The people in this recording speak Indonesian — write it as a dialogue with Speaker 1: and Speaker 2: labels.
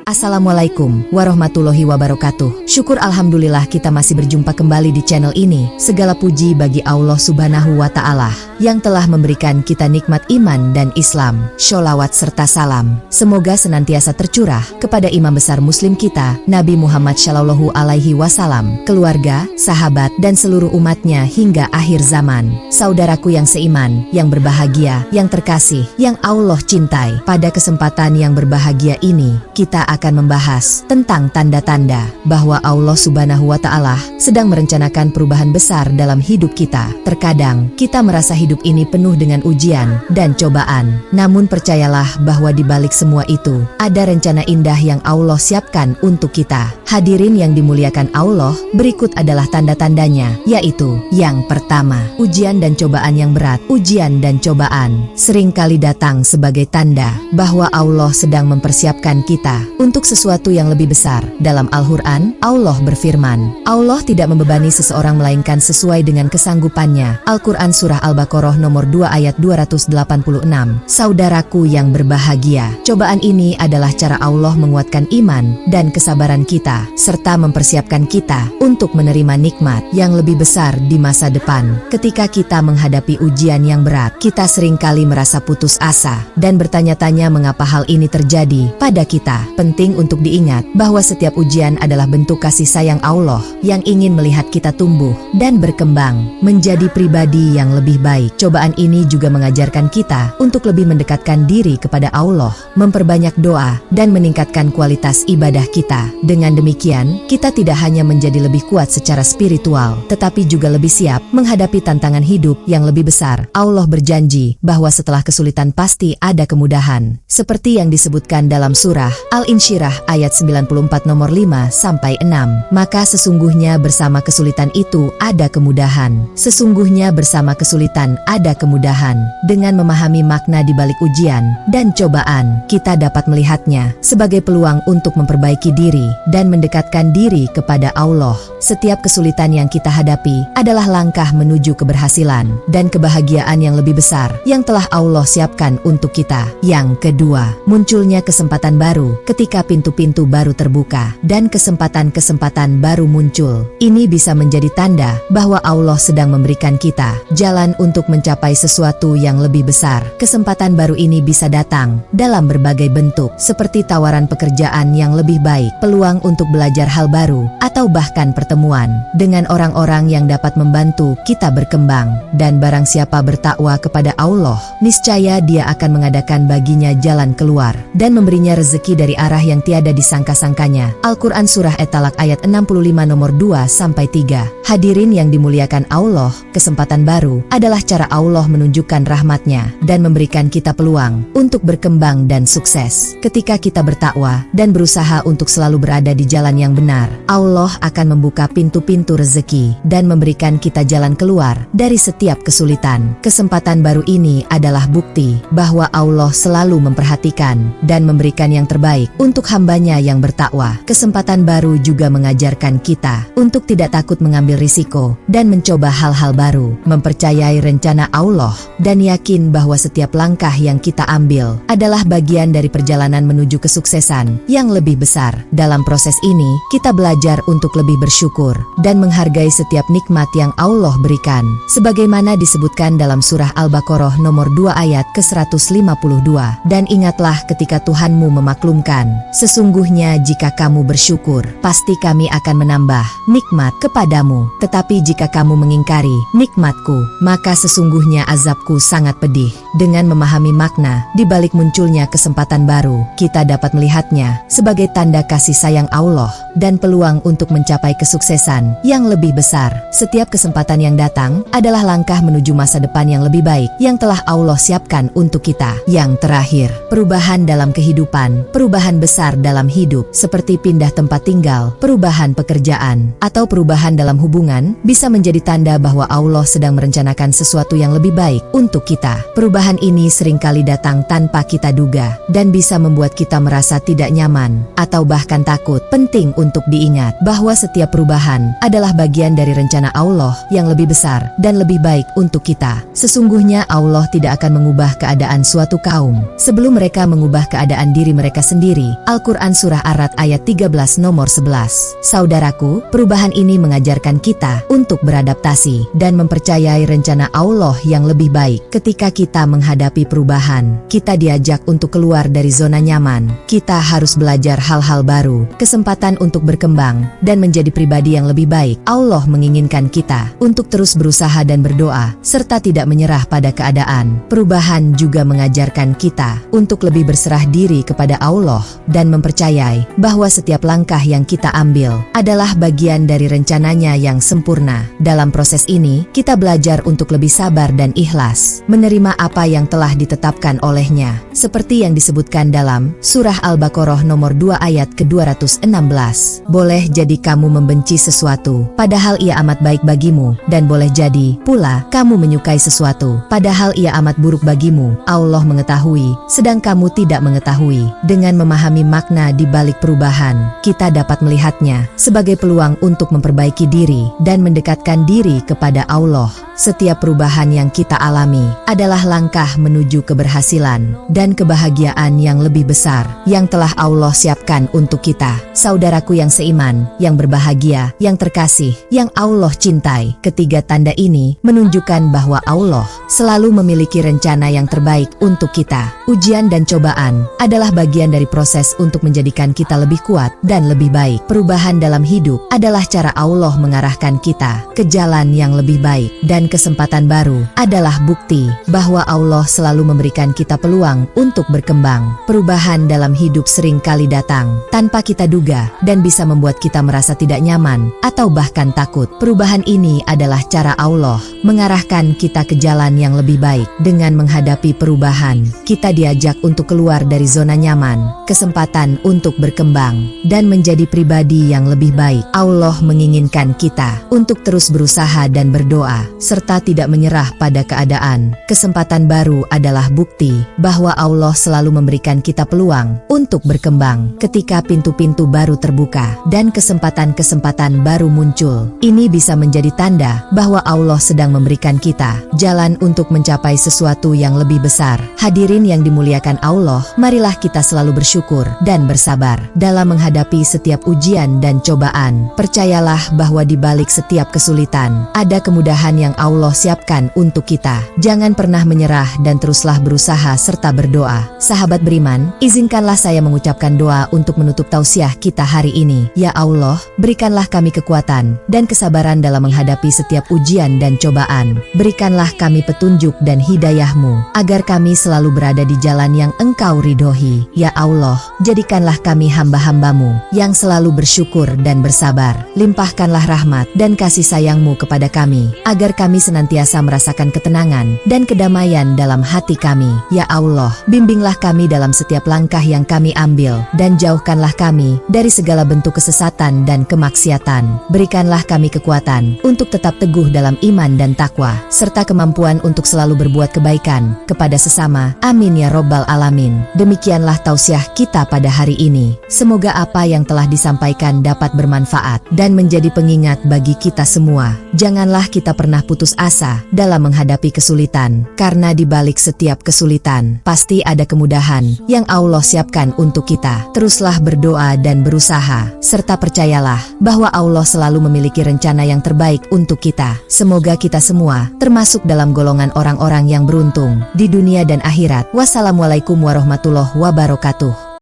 Speaker 1: Assalamualaikum warahmatullahi wabarakatuh. Syukur alhamdulillah kita masih berjumpa kembali di channel ini. Segala puji bagi Allah subhanahu wa ta'ala yang telah memberikan kita nikmat iman dan Islam. Sholawat serta salam semoga senantiasa tercurah kepada imam besar muslim kita, Nabi Muhammad Shallallahu Alaihi Wasallam, keluarga, sahabat, dan seluruh umatnya hingga akhir zaman. Saudaraku yang seiman, yang berbahagia, yang terkasih, yang Allah cintai, pada kesempatan yang berbahagia ini, kita akan membahas tentang tanda-tanda bahwa Allah subhanahu wa ta'ala sedang merencanakan perubahan besar dalam hidup kita. Terkadang, kita merasa hidup ini penuh dengan ujian dan cobaan. Namun percayalah bahwa di balik semua itu, ada rencana indah yang Allah siapkan untuk kita. Hadirin yang dimuliakan Allah, berikut adalah tanda-tandanya, yaitu yang pertama, ujian dan cobaan yang berat. Ujian dan cobaan seringkali datang sebagai tanda bahwa Allah sedang mempersiapkan kita untuk sesuatu yang lebih besar. Dalam Al-Quran, Allah berfirman, Allah tidak membebani seseorang melainkan sesuai dengan kesanggupannya. Al-Quran Surah Al-Baqarah nomor 2 ayat 286. Saudaraku yang berbahagia, cobaan ini adalah cara Allah menguatkan iman dan kesabaran kita, serta mempersiapkan kita untuk menerima nikmat yang lebih besar di masa depan. Ketika kita menghadapi ujian yang berat, kita seringkali merasa putus asa dan bertanya-tanya mengapa hal ini terjadi pada kita. Penting untuk diingat bahwa setiap ujian adalah bentuk kasih sayang Allah yang ingin melihat kita tumbuh dan berkembang menjadi pribadi yang lebih baik. Cobaan ini juga mengajarkan kita untuk lebih mendekatkan diri kepada Allah, memperbanyak doa, dan meningkatkan kualitas ibadah kita. Dengan demikian, kita tidak hanya menjadi lebih kuat secara spiritual, tetapi juga lebih siap menghadapi tantangan hidup yang lebih besar. Allah berjanji bahwa setelah kesulitan pasti ada kemudahan, seperti yang disebutkan dalam surah Al-Insyirah ayat 94 nomor 5-6. Maka sesungguhnya bersama kesulitan itu ada kemudahan. Sesungguhnya bersama kesulitan ada kemudahan. Dengan memahami makna di balik ujian dan cobaan, kita dapat melihatnya sebagai peluang untuk memperbaiki diri dan mendekatkan diri kepada Allah. Setiap kesulitan yang kita hadapi adalah langkah menuju keberhasilan dan kebahagiaan yang lebih besar yang telah Allah siapkan untuk kita. Yang kedua, munculnya kesempatan baru. Ketika pintu-pintu baru terbuka dan kesempatan-kesempatan baru muncul, ini bisa menjadi tanda bahwa Allah sedang memberikan kita jalan untuk mencapai sesuatu yang lebih besar. Kesempatan baru ini bisa datang dalam berbagai bentuk, seperti tawaran pekerjaan yang lebih baik, peluang untuk belajar hal baru, atau bahkan pertemuan dengan orang-orang yang dapat membantu kita berkembang. Dan barang siapa bertakwa kepada Allah, niscaya Dia akan mengadakan baginya jalan keluar dan memberinya rezeki dari arah yang tiada disangka-sangkanya. Al-Quran Surah At-Talaq ayat 65 nomor 2-3. Hadirin yang dimuliakan Allah, kesempatan baru adalah cara Allah menunjukkan rahmatnya dan memberikan kita peluang untuk berkembang dan sukses. Ketika kita bertakwa dan berusaha untuk selalu berada di jalan yang benar, Allah akan membuka pintu-pintu rezeki dan memberikan kita jalan keluar dari setiap kesulitan. Kesempatan baru ini adalah bukti bahwa Allah selalu memperhatikan dan memberikan yang terbaik untuk hambanya yang bertakwa. Kesempatan baru juga mengajarkan kita untuk tidak takut mengambil risiko dan mencoba hal-hal baru, mempercayai rencana Allah, dan yakin bahwa setiap langkah yang kita ambil adalah bagian dari perjalanan menuju kesuksesan yang lebih besar. Dalam proses ini, kita belajar untuk lebih bersyukur dan menghargai setiap nikmat yang Allah berikan, sebagaimana disebutkan dalam surah Al-Baqarah nomor 2 ayat ke-152. Dan ingatlah ketika Tuhanmu memaklumkan, sesungguhnya jika kamu bersyukur, pasti kami akan menambah nikmat kepadamu. Tetapi jika kamu mengingkari nikmatku, maka sesungguhnya azabku sangat pedih. Dengan memahami makna di balik munculnya kesempatan baru, kita dapat melihatnya sebagai tanda kasih sayang Allah dan peluang untuk mencapai kesuksesan yang lebih besar. Setiap kesempatan yang datang adalah langkah menuju masa depan yang lebih baik yang telah Allah siapkan untuk kita. Yang terakhir, perubahan dalam kehidupan. Perubahan besar dalam hidup, seperti pindah tempat tinggal, perubahan pekerjaan, atau perubahan dalam hubungan, bisa menjadi tanda bahwa Allah sedang merencanakan sesuatu yang lebih baik untuk kita. Perubahan ini seringkali datang tanpa kita duga, dan bisa membuat kita merasa tidak nyaman, atau bahkan takut. Penting untuk diingat bahwa setiap perubahan adalah bagian dari rencana Allah yang lebih besar dan lebih baik untuk kita. Sesungguhnya Allah tidak akan mengubah keadaan suatu kaum sebelum mereka mengubah keadaan diri mereka sendiri. Al-Quran Surah Ar-Ra'd ayat 13 nomor 11. Saudaraku, perubahan ini mengajarkan kita untuk beradaptasi dan mempercayai rencana Allah yang lebih baik. Ketika kita menghadapi perubahan, kita diajak untuk keluar dari zona nyaman. Kita harus belajar hal-hal baru, kesempatan untuk berkembang, dan menjadi pribadi yang lebih baik. Allah menginginkan kita untuk terus berusaha dan berdoa, serta tidak menyerah pada keadaan. Perubahan juga mengajarkan kita untuk lebih berserah diri kepada Allah dan mempercayai bahwa setiap langkah yang kita ambil adalah bagian dari rencananya yang sempurna. Dalam proses ini, kita belajar untuk lebih sabar dan ikhlas, menerima apa yang telah ditetapkan olehnya, seperti yang disebutkan dalam Surah Al-Baqarah nomor 2 ayat ke-216. Boleh jadi kamu membenci sesuatu, padahal ia amat baik bagimu, dan boleh jadi pula kamu menyukai sesuatu, padahal ia amat buruk bagimu. Allah mengetahui, sedang kamu tidak mengetahui. Dengan memahami makna di balik perubahan, kita dapat melihatnya sebagai peluang untuk memperbaiki diri dan mendekatkan diri kepada Allah. Setiap perubahan yang kita alami adalah langkah menuju keberhasilan dan kebahagiaan yang lebih besar yang telah Allah siapkan untuk kita. Saudaraku yang seiman, yang berbahagia, yang terkasih, yang Allah cintai, ketiga tanda ini menunjukkan bahwa Allah selalu memiliki rencana yang terbaik untuk kita. Ujian dan cobaan adalah bagian dari proses untuk menjadikan kita lebih kuat dan lebih baik. Perubahan dalam hidup adalah cara Allah mengarahkan kita ke jalan yang lebih baik, dan kesempatan baru adalah bukti bahwa Allah selalu memberikan kita peluang untuk berkembang. Perubahan dalam hidup sering kali datang tanpa kita duga dan bisa membuat kita merasa tidak nyaman atau bahkan takut. Perubahan ini adalah cara Allah mengarahkan kita ke jalan yang lebih baik. Dengan menghadapi perubahan, kita diajak untuk keluar dari zona nyaman, kesempatan untuk berkembang, dan menjadi pribadi yang lebih baik. Allah menginginkan kita untuk terus berusaha dan berdoa, serta tidak menyerah pada keadaan. Kesempatan baru adalah bukti bahwa Allah selalu memberikan kita peluang untuk berkembang. Ketika pintu-pintu baru terbuka dan kesempatan-kesempatan baru muncul, ini bisa menjadi tanda bahwa Allah sedang memberikan kita jalan untuk mencapai sesuatu yang lebih besar. Hadirin yang dimuliakan Allah, marilah kita selalu bersyukur dan bersabar dalam menghadapi setiap ujian dan cobaan. Percayalah bahwa di balik setiap kesulitan ada kemudahan yang Allah siapkan untuk kita. Jangan pernah menyerah dan teruslah berusaha serta berdoa. Sahabat beriman, izinkanlah saya mengucapkan doa untuk menutup tausiah kita hari ini. Ya Allah, berikanlah kami kekuatan dan kesabaran dalam menghadapi setiap ujian dan cobaan. Berikanlah kami petunjuk dan hidayah-Mu, agar kami selalu berada di jalan yang Engkau ridhoi. Ya Allah, jadikanlah kami hamba-hamba-Mu yang selalu bersyukur dan bersabar. Limpahkanlah rahmat dan kasih sayang-Mu kepada kami, agar kami senantiasa merasakan ketenangan dan kedamaian dalam hati kami. Ya Allah, bimbinglah kami dalam setiap langkah yang kami ambil, dan jauhkanlah kami dari segala bentuk kesesatan dan kemaksiatan. Berikanlah kami kekuatan untuk tetap teguh dalam iman dan takwa, serta kemampuan untuk selalu berbuat kebaikan kepada sesama. Amin ya Robbal Alamin. Demikianlah tausiah kita pada hari ini. Semoga apa yang telah disampaikan dapat bermanfaat dan menjadi pengingat bagi kita semua. Janganlah kita pernah putus asa dalam menghadapi kesulitan, karena di balik setiap kesulitan pasti ada kemudahan yang Allah siapkan untuk kita. Teruslah berdoa dan berusaha, serta percayalah bahwa Allah selalu memiliki rencana yang terbaik untuk kita. Semoga kita semua termasuk dalam golongan orang-orang yang beruntung di dunia dan akhirat. Wassalamualaikum warahmatullahi wabarakatuh.